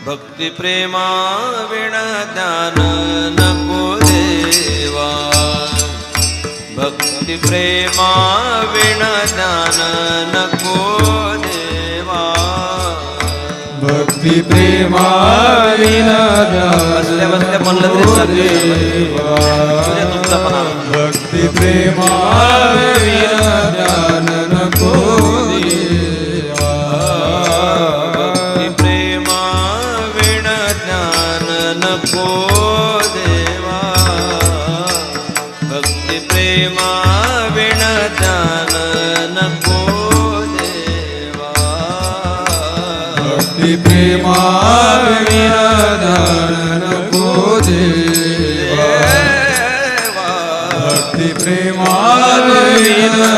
भक्ती प्रेमा विण ज्ञान नको देवा, भक्ती प्रेमा विण ज्ञान नको देवा, भक्ती प्रेमा विना बसल्या बसल्या म्हणलं तरी चालेल, तुमचा पण आला. भक्ती प्रेमा विना ज्ञान नको देवा, भक्ती प्रेमा विण ज्ञान नको देवा, भक्ती प्रेमा विण ज्ञान नको देवा, भक्ती प्रेमा विना ज्ञान नको देवा, भक्ती प्रेमा विना